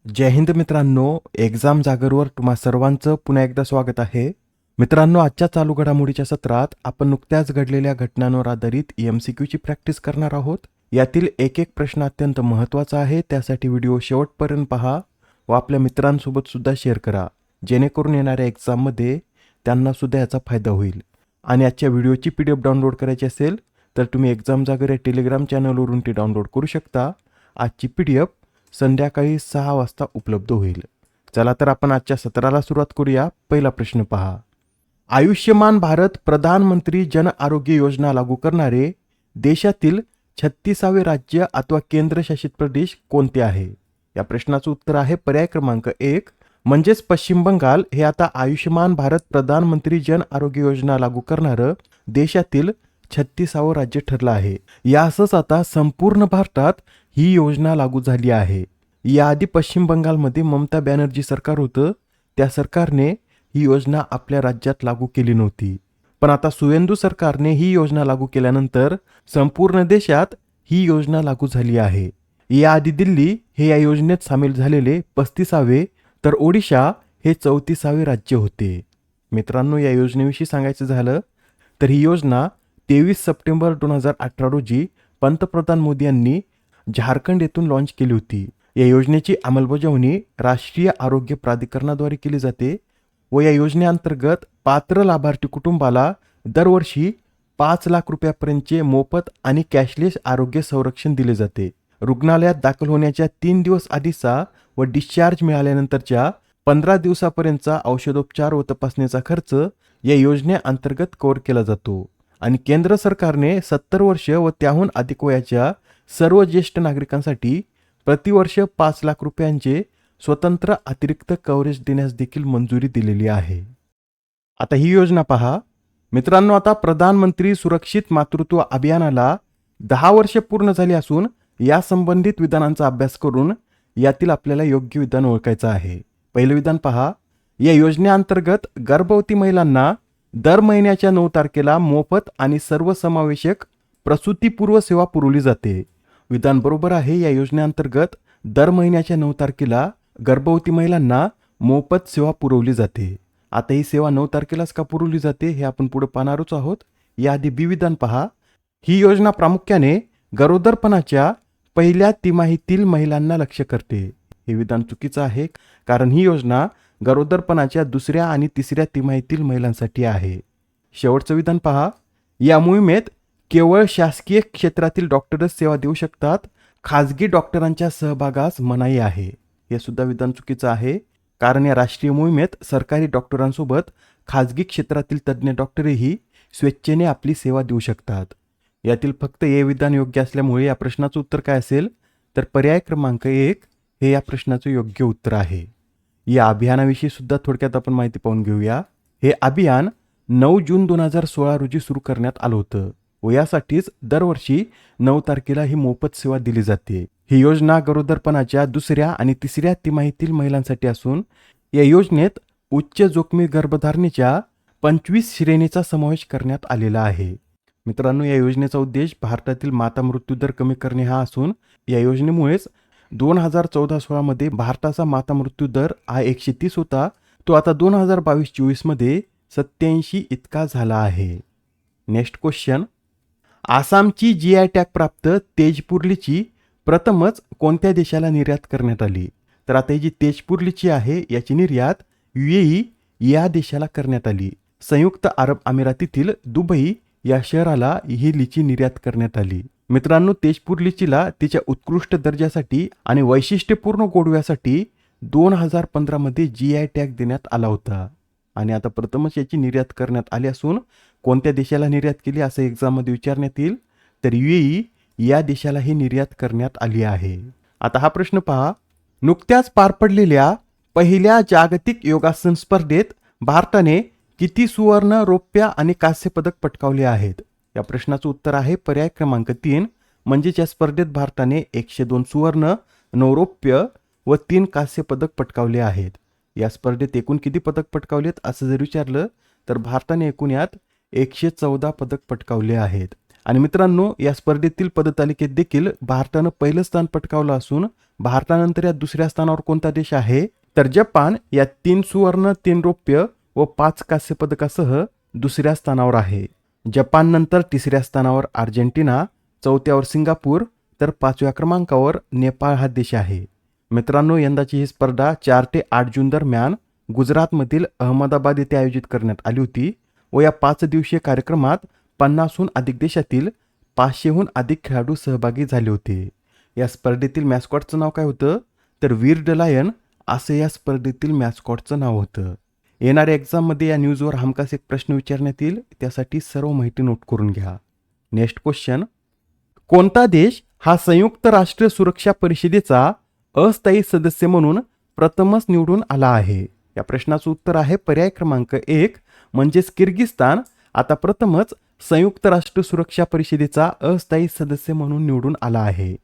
जय हिंद मित्रांनो, एक्झाम जागरवर तुम्हा सर्वांचं पुन्हा एकदा स्वागत आहे. मित्रांनो, आजच्या चालू घडामोडीच्या सत्रात आपण नुकत्याच घडलेल्या घटनांवर आधारित MCQची प्रॅक्टिस करणार आहोत. यातील एक एक प्रश्न अत्यंत महत्त्वाचा आहे, त्यासाठी व्हिडिओ शेवटपर्यंत पहा व आपल्या मित्रांसोबत सुद्धा शेअर करा, जेणेकरून येणाऱ्या एक्झाममध्ये त्यांना सुद्धा याचा फायदा होईल. आणि आजच्या व्हिडिओची PDF डाउनलोड करायची असेल तर तुम्ही एक्झाम जागर या टेलिग्राम चॅनलवरून ती डाउनलोड करू शकता. आजची PDF संध्याकाळी 6 वाजता उपलब्ध होईल. चला तर आपण आजच्या सत्राला सुरुवात करूया. पहिला प्रश्न पहा. आयुष्यमान भारत प्रधानमंत्री जन आरोग्य योजना लागू करणारे देशातील 36वे राज्य अथवा केंद्रशासित प्रदेश कोणते आहे? या प्रश्नाचं उत्तर आहे पर्याय क्रमांक 1 म्हणजेच पश्चिम बंगाल हे आता आयुष्यमान भारत प्रधानमंत्री जन आरोग्य योजना लागू करणारं देशातील 36वे राज्य ठरलं आहे. यासच आता संपूर्ण भारतात ही योजना लागू झाली आहे. याआधी पश्चिम बंगालमध्ये ममता बॅनर्जी सरकार होतं, त्या सरकारने ही योजना आपल्या राज्यात लागू केली नव्हती. पण आता सुवेंदू सरकारने ही योजना लागू केल्यानंतर संपूर्ण देशात ही योजना लागू झाली आहे. याआधी दिल्ली हे या योजनेत सामील झालेले 35वे तर ओडिशा हे 34वे राज्य होते. मित्रांनो, या योजनेविषयी सांगायचं झालं तर ही योजना 23 सप्टेंबर 2018 रोजी पंतप्रधान मोदी यांनी झारखंड येथून लॉन्च केली होती. या योजनेची अंमलबजावणी राष्ट्रीय आरोग्य प्राधिकरणाद्वारे केली जाते व या योजनेअंतर्गत पात्र लाभार्थी कुटुंबाला दरवर्षी 5 लाख रुपयापर्यंतचे मोफत आणि कॅशलेस आरोग्य संरक्षण दिले जाते. रुग्णालयात दाखल होण्याच्या 3 दिवस आधीचा व डिस्चार्ज मिळाल्यानंतरच्या 15 दिवसापर्यंतचा औषधोपचार व तपासणीचा खर्च या योजनेअंतर्गत कव्हर केला जातो. आणि केंद्र सरकारने 70 वर्ष व त्याहून अधिक वयाच्या सर्व ज्येष्ठ नागरिकांसाठी प्रतिवर्ष 5 लाख रुपयांचे स्वतंत्र अतिरिक्त कव्हरेज देण्यास देखील मंजुरी दिलेली आहे. आता ही योजना पहा. मित्रांनो, आता प्रधानमंत्री सुरक्षित मातृत्व अभियानाला 10 वर्ष पूर्ण झाली असून या संबंधित विधानांचा अभ्यास करून यातील आपल्याला योग्य विधान ओळखायचं आहे. पहिलं विधान पहा. या योजनेअंतर्गत गर्भवती महिलांना दर महिन्याच्या 9 तारखेला मोफत आणि सर्वसमावेशक प्रसूतीपूर्व सेवा पुरवली जाते. विधान बरोबर आहे. या योजनेअंतर्गत दर महिन्याच्या 9 तारखेला गर्भवती महिलांना मोफत सेवा पुरवली जाते. आता ही सेवा 9 तारखेलाच का पुरवली जाते हे आपण पुढे पाहणारच आहोत. याआधी बी विधान पहा. ही योजना प्रामुख्याने गरोदरपणाच्या पहिल्या तिमाहीतील महिलांना लक्ष्य करते. हे विधान चुकीचं आहे, कारण ही योजना गरोदरपणाच्या दुसऱ्या आणि तिसऱ्या तिमाहीतील महिलांसाठी आहे. शेवटचं विधान पहा. या मोहिमेत केवळ शासकीय क्षेत्रातील डॉक्टरच सेवा देऊ शकतात, खाजगी डॉक्टरांच्या सहभागास मनाई आहे. हे सुद्धा विधान चुकीचं आहे, कारण या राष्ट्रीय मोहिमेत सरकारी डॉक्टरांसोबत खाजगी क्षेत्रातील तज्ज्ञ डॉक्टरही स्वेच्छेने आपली सेवा देऊ शकतात. यातील फक्त हे विधान योग्य असल्यामुळे या प्रश्नाचं उत्तर काय असेल तर पर्याय क्रमांक 1 हे या प्रश्नाचं योग्य उत्तर आहे. या अभियानाविषयी सुद्धा थोडक्यात आपण माहिती पाहून घेऊया. हे अभियान 9 जून 2016 रोजी सुरू करण्यात आलं होतं व यासाठीच दरवर्षी 9 तारखेला ही मोफत सेवा दिली जाते. ही योजना गरोदरपणाच्या दुसऱ्या आणि तिसऱ्या तिमाहीतील महिलांसाठी असून या योजनेत उच्च जोखमी गर्भधारणेच्या 25 श्रेणीचा समावेश करण्यात आलेला आहे. मित्रांनो, या योजनेचा उद्देश भारतातील माता मृत्यूदर कमी करणे हा असून या योजनेमुळेच 2014-16 मध्ये भारताचा माता मृत्यू दर हा 130 होता, तो आता 2022-24 मध्ये 87 इतका झाला आहे. Next question. आसामची GI टॅग प्राप्त तेजपूर लिची प्रथमच कोणत्या देशाला निर्यात करण्यात आली? तर आता ही जी तेजपूर लिची आहे याची निर्यात UAE या देशाला करण्यात आली. संयुक्त अरब अमिरातीतील दुबई या शहराला ही लिची निर्यात करण्यात आली. मित्रांनो, तेजपूर लिचीला तिच्या उत्कृष्ट दर्जासाठी आणि वैशिष्ट्यपूर्ण गोडव्यासाठी 2015 मध्ये GI टॅग देण्यात आला होता आणि आता प्रथमच याची निर्यात करण्यात आली असून कोणत्या देशाला निर्यात केली असं एक्झाममध्ये विचारण्यात येईल, तर UAE या देशाला ही निर्यात करण्यात आली आहे. आता हा प्रश्न पहा. नुकत्याच पार पडलेल्या पहिल्या जागतिक योगासन स्पर्धेत भारताने किती सुवर्ण, रौप्य आणि कांस्य पदक पटकावले आहेत? या प्रश्नाचं उत्तर आहे पर्याय क्रमांक 3 म्हणजेच या स्पर्धेत भारताने 102 सुवर्ण, 9 रौप्य व 3 कांस्य पदक पटकावले आहेत. या स्पर्धेत एकूण किती पदक पटकावलेत असं जर विचारलं तर भारताने एकूण यात 114 पदक पटकावले आहेत. आणि मित्रांनो, या स्पर्धेतील पदतालिकेत देखील भारतानं पहिलं स्थान पटकावलं असून भारतानंतर या दुसऱ्या स्थानावर कोणता देश आहे, तर जपान या 3 सुवर्ण, 3 रौप्य व 5 कांस्य पदकासह दुसऱ्या स्थानावर आहे. जपान नंतर तिसऱ्या स्थानावर अर्जेंटिना, चौथ्यावर सिंगापूर, तर 5व्या क्रमांकावर नेपाळ हा देश आहे. मित्रांनो, यंदाची ही स्पर्धा 4 ते 8 जून दरम्यान गुजरातमधील अहमदाबाद येथे आयोजित करण्यात आली होती व या 5 दिवसीय कार्यक्रमात 50हून अधिक देशातील 500हून अधिक खेळाडू सहभागी झाले होते. या स्पर्धेतील मॅस्कॉटचं नाव काय होतं, तर वीर द लायन असं या स्पर्धेतील मॅस्कॉटचं नाव होतं. येणाऱ्या एक्झाममध्ये या न्यूजवर हमखास एक प्रश्न विचारण्यात येईल, त्यासाठी सर्व माहिती नोट करून घ्या. नेक्स्ट क्वेश्चन, कोणता देश हा संयुक्त राष्ट्र सुरक्षा परिषदेचा अस्थायी सदस्य म्हणून प्रथमच निवडून आला आहे? या प्रश्नाचं उत्तर आहे पर्याय क्रमांक 1 म्हणजेच किर्गिस्तान आता प्रथमच संयुक्त राष्ट्र सुरक्षा परिषदेचा अस्थायी सदस्य म्हणून निवडून आला आहे.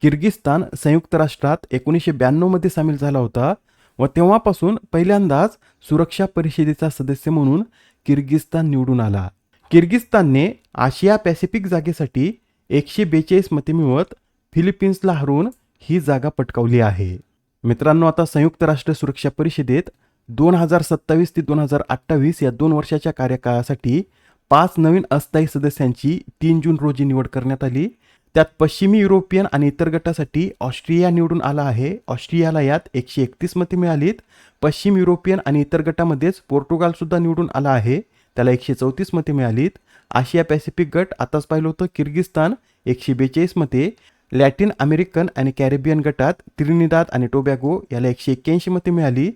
किर्गिस्तान संयुक्त राष्ट्रात 1992 मध्ये सामील झाला होता व तेव्हापासून पहिल्यांदाच सुरक्षा परिषदेचा सदस्य म्हणून किर्गिस्तान निवडून आला. किर्गिस्तानने आशिया पॅसिफिक जागेसाठी 142 मते मिळवत फिलिपिन्सला हरवून ही जागा पटकावली आहे. मित्रांनो, आता संयुक्त राष्ट्र सुरक्षा परिषदेत 2027 ते 2028 या 2 वर्षाच्या कार्यकाळासाठी 5 नवीन अस्थायी सदस्यांची 3 जून रोजी निवड करण्यात आली. त्यात पश्चिमी युरोपियन आणि इतर गटासाठी ऑस्ट्रिया निवडून आला आहे. ऑस्ट्रियाला यात 131 मते मिळालीत. पश्चिम युरोपियन आणि इतर गटामध्येच पोर्तुगाल सुद्धा निवडून आला आहे, त्याला 134 मते मिळालीत. आशिया पॅसिफिक गट आताच पाहिलं होतं, किर्गिस्तान 142 मते. लॅटिन अमेरिकन आणि कॅरिबियन गटात त्रिनिदाद आणि टोबॅगो याला 181 मते मिळाली.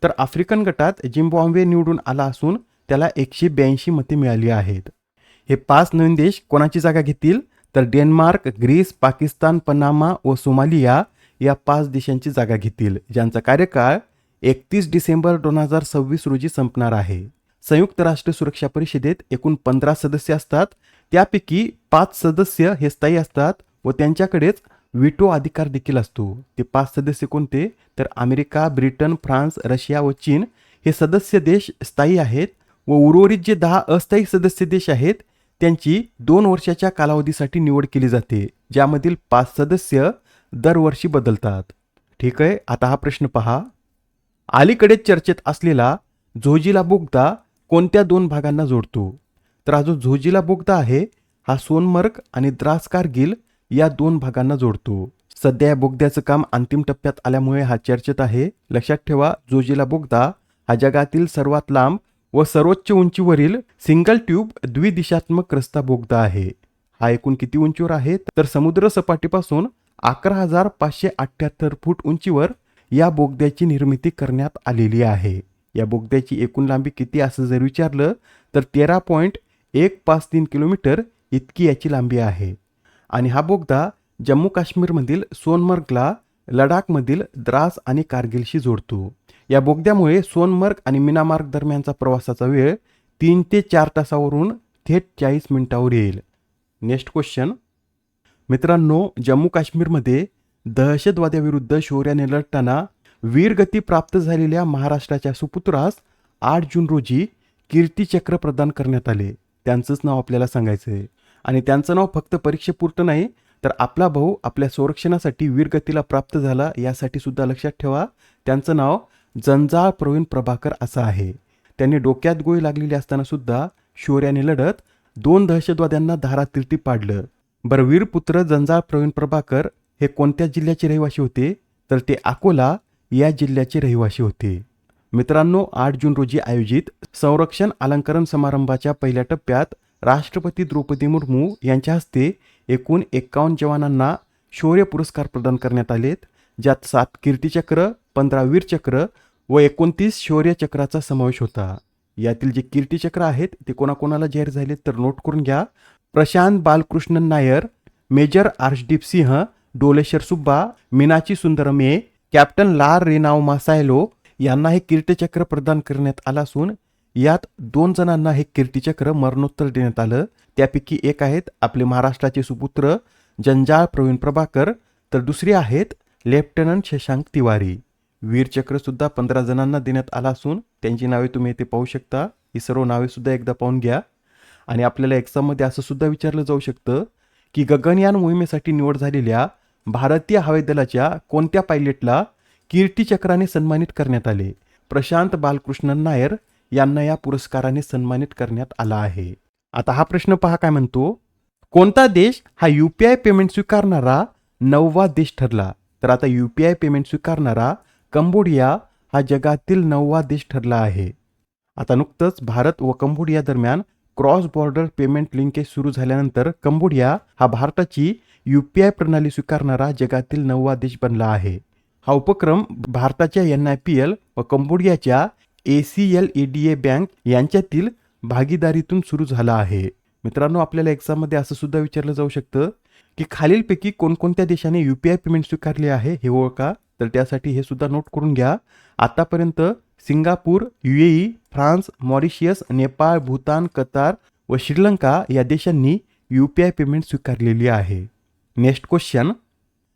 तर आफ्रिकन गटात झिम्बाब्वे निवडून आला असून त्याला 182 मते मिळाली आहेत. हे 5 नवीन देश कोणाची जागा घेतील, तर डेन्मार्क, ग्रीस, पाकिस्तान, पनामा व सोमालिया या 5 देशांची जागा घेतील, ज्यांचा कार्यकाळ 31 डिसेंबर 2026 रोजी संपणार आहे. संयुक्त राष्ट्र सुरक्षा परिषदेत एकूण 15 सदस्य असतात. त्यापैकी 5 सदस्य हे स्थायी असतात व त्यांच्याकडेच व्हिटो अधिकार देखील असतो. ते 5 सदस्य कोणते, तर अमेरिका, ब्रिटन, फ्रान्स, रशिया व चीन हे सदस्य देश स्थायी आहेत व उर्वरित जे 10 अस्थायी सदस्य देश आहेत त्यांची 2 वर्षाच्या कालावधीसाठी निवड केली जाते, ज्यामधील 5 सदस्य दरवर्षी बदलतात. ठीक आहे, आता हा प्रश्न पहा. अलीकडेच चर्चेत असलेला झोजिला बोगदा कोणत्या 2 भागांना जोडतो? तर हा जो झोजिला बोगदा आहे हा सोनमर्ग आणि द्रास कारगिल या 2 भागांना जोडतो. सध्या या बोगद्याचं काम अंतिम टप्प्यात आल्यामुळे हा चर्चेत आहे. लक्षात ठेवा, झोजिला बोगदा हा जगातील सर्वात लांब व सर्वोच्च उंचीवरील सिंगल ट्यूब द्विदिशात्मक रस्ता बोगदा आहे. हा एकूण किती उंचीवर आहे, तर समुद्र सपाटीपासून 11,578 फूट उंचीवर या बोगद्याची निर्मिती करण्यात आलेली आहे. या बोगद्याची एकूण लांबी किती असं जर विचारलं तर 13.153 किलोमीटर इतकी याची लांबी आहे. आणि हा बोगदा जम्मू काश्मीरमधील सोनमर्गला लडाखमधील द्रास आणि कारगिलशी जोडतो. या बोगद्यामुळे सोनमर्ग आणि मीनामार्ग दरम्यानचा प्रवासाचा वेळ 3 ते 4 तासावरून थेट 40 मिनिटावर येईल. नेक्स्ट क्वेश्चन, मित्रांनो, जम्मू काश्मीरमध्ये दहशतवाद्याविरुद्ध शौर्याने लढताना वीरगती प्राप्त झालेल्या महाराष्ट्राच्या सुपुत्रास 8 जून रोजी कीर्तिचक्र प्रदान करण्यात आले. त्यांचंच नाव आपल्याला सांगायचं आहे आणि त्यांचं नाव फक्त परीक्षेपुरतं नाही, तर आपला भाऊ आपल्या संरक्षणासाठी वीरगतीला प्राप्त झाला यासाठी सुद्धा लक्षात ठेवा. त्यांचं नाव जंजाळ प्रवीण प्रभाकर असं आहे. त्यांनी डोक्यात गोळी लागलेली असताना सुद्धा शौर्याने लढत 2 दहशतवाद्यांना धारातीर्थी पाडलं. बरं, वीरपुत्र जंजाळ प्रवीण प्रभाकर हे कोणत्या जिल्ह्याचे रहिवासी होते, तर ते अकोला या जिल्ह्याचे रहिवासी होते. मित्रांनो, 8 जून रोजी आयोजित संरक्षण अलंकरण समारंभाच्या पहिल्या टप्प्यात राष्ट्रपती द्रौपदी मुर्मू यांच्या हस्ते एकूण 51 जवानांना शौर्य पुरस्कार प्रदान करण्यात आलेत, ज्यात 7 कीर्तिचक्र, 15 वीरचक्र व 29 शौर्य चक्राचा समावेश होता. यातील जे कीर्तिचक्र आहेत ते कोणाकोणाला जाहीर झालेत तर नोट करून घ्या. प्रशांत बालकृष्णन नायर, मेजर अर्शदीप सिंह, डोलेश्वर सुब्बा, मीनाची सुंदरम ए, कॅप्टन लार रेनाव मासायलो यांना हे कीर्तिचक्र प्रदान करण्यात आलं असून यात 2 जणांना हे कीर्तिचक्र मरणोत्तर देण्यात आलं. त्यापैकी एक आहेत आपले महाराष्ट्राचे सुपुत्र जंजाळ प्रवीण प्रभाकर, तर दुसरे आहेत लेफ्टनंट शशांक तिवारी. वीरचक्र सुद्धा 15 जणांना देण्यात आला असून त्यांची नावे तुम्ही इथे पाहू शकता. ही सर्व नावे सुद्धा एकदा पाहून घ्या. आणि आपल्याला एक्झाममध्ये असं सुद्धा विचारलं जाऊ शकतं की गगनयान मोहिमेसाठी निवड झालेल्या भारतीय हवाई दलाच्या कोणत्या पायलटला कीर्ती चक्राने सन्मानित करण्यात आले? प्रशांत बालकृष्णन नायर यांना या पुरस्काराने सन्मानित करण्यात आला आहे. आता हा प्रश्न पहा काय म्हणतो, कोणता देश हा UPI पेमेंट स्वीकारणारा 9वा देश ठरला? तर आता UPI पेमेंट स्वीकारणारा कंबोडिया हा जगातील 9वा देश ठरला आहे. आता नुकतंच भारत व कंबोडिया दरम्यान क्रॉस बॉर्डर पेमेंट लिंकेज सुरू झाल्यानंतर कंबोडिया हा भारताची UPI प्रणाली स्वीकारणारा जगातील 9वा देश बनला आहे. हा उपक्रम भारताच्या NIPL व कंबोडियाच्या ACLEDA बँक यांच्यातील भागीदारीतून सुरू झाला आहे. मित्रांनो, आपल्याला एक्झाममध्ये असं सुद्धा विचारलं जाऊ शकतं की खालीलपैकी कोणकोणत्या देशाने UPI पेमेंट स्वीकारले आहे हे ओळखा. तर त्यासाठी हे सुद्धा नोट करून घ्या. आतापर्यंत Singapore, UAE, France, Mauritius, Nepal, Bhutan, Qatar व श्रीलंका या देशांनी UPI पेमेंट स्वीकारलेली आहे. नेक्स्ट क्वेश्चन,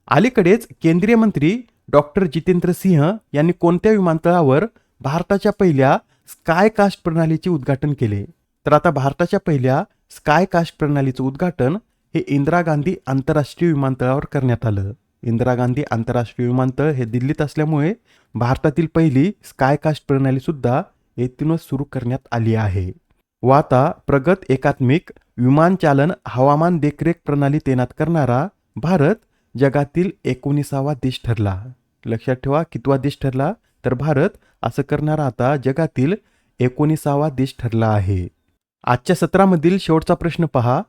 अलीकडेच केंद्रीय मंत्री डॉक्टर जितेंद्र सिंह यांनी कोणत्या विमानतळावर भारताच्या पहिल्या स्कायकास्ट प्रणालीचे उद्घाटन केले? तर आता भारताच्या पहिल्या स्कायकास्ट प्रणालीचं उद्घाटन हे इंदिरा गांधी आंतरराष्ट्रीय विमानतळावर करण्यात आलं. इंदिरा गांधी आंतरराष्ट्रीय विमानतळ हे दिल्लीत असल्यामुळे भारतातील पहिली स्कायकास्ट प्रणाली सुद्धा येथूनच सुरू करण्यात आली आहे. व आता प्रगत एकात्मिक विमानचालन हवामान देखरेख प्रणाली तैनात करणारा भारत जगातील 19वा देश ठरला. लक्षात ठेवा, कितवा देश ठरला? तर भारत असं करणारा आता जगातील 19वा देश ठरला आहे. आजच्या सत्रामधील शेवटचा प्रश्न पहा,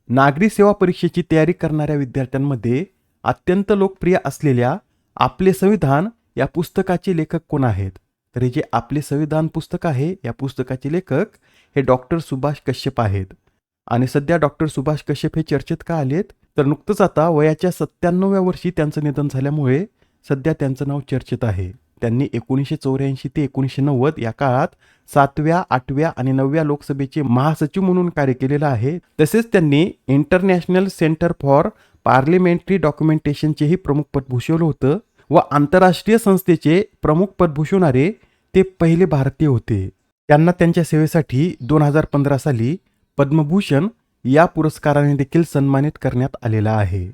नागरी सेवा परीक्षेची तयारी करणाऱ्या विद्यार्थ्यांमध्ये अत्यंत लोकप्रिय असलेल्या आपले संविधान या पुस्तकाचे लेखक कोण आहेत? तर हे जे आपले संविधान पुस्तक आहे या पुस्तकाचे लेखक हे डॉक्टर सुभाष कश्यप आहेत. आणि सध्या डॉक्टर सुभाष कश्यप हे चर्चेत का आलेत? तर नुकतंच आता वयाच्या 97व्या वर्षी त्यांचं निधन झाल्यामुळे सध्या त्यांचं नाव चर्चेत आहे. त्यांनी 1984 ते 1990 या काळात 7व्या, 8व्या आणि 9व्या लोकसभेचे महासचिव म्हणून कार्य केलेलं आहे. तसेच त्यांनी इंटरनॅशनल सेंटर फॉर पार्लिमेंटरी डॉक्युमेंटेशनचेही प्रमुख पद भूषवलं होतं व आंतरराष्ट्रीय संस्थेचे प्रमुख पद भूषवणारे ते पहिले भारतीय होते. त्यांना त्यांच्या सेवेसाठी 2015 साली पद्मभूषण या पुरस्काराने देखील सन्मानित करण्यात आलेला आहे.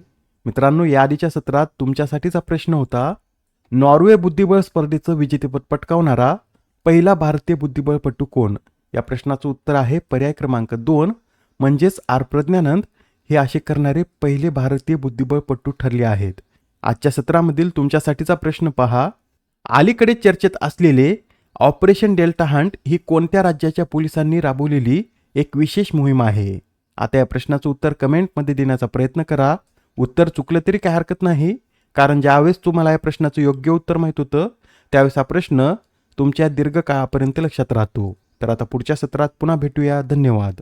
मित्रांनो, या आधीच्या सत्रात तुमच्यासाठीचा प्रश्न होता, नॉर्वे बुद्धिबळ स्पर्धेचं विजेतेपद पटकावणारा पहिला भारतीय बुद्धिबळपटू कोण? या प्रश्नाचं उत्तर आहे पर्याय क्रमांक 2 म्हणजेच आर प्रज्ञानंद हे असे करणारे पहिले भारतीय बुद्धिबळपटू ठरले आहेत. आजच्या सत्रामधील तुमच्यासाठीचा प्रश्न पहा, अलीकडे चर्चेत असलेले ऑपरेशन डेल्टा हंट ही कोणत्या राज्याच्या पोलिसांनी राबवलेली एक विशेष मोहीम आहे? आता या प्रश्नाचं उत्तर कमेंटमध्ये देण्याचा प्रयत्न करा. उत्तर चुकलं तरी काही हरकत नाही, कारण ज्यावेळेस तुम्हाला या प्रश्नाचं योग्य उत्तर माहीत होतं त्यावेळेस हा प्रश्न तुमच्या दीर्घकाळापर्यंत लक्षात राहतो. तर आता पुढच्या सत्रात पुन्हा भेटूया. धन्यवाद.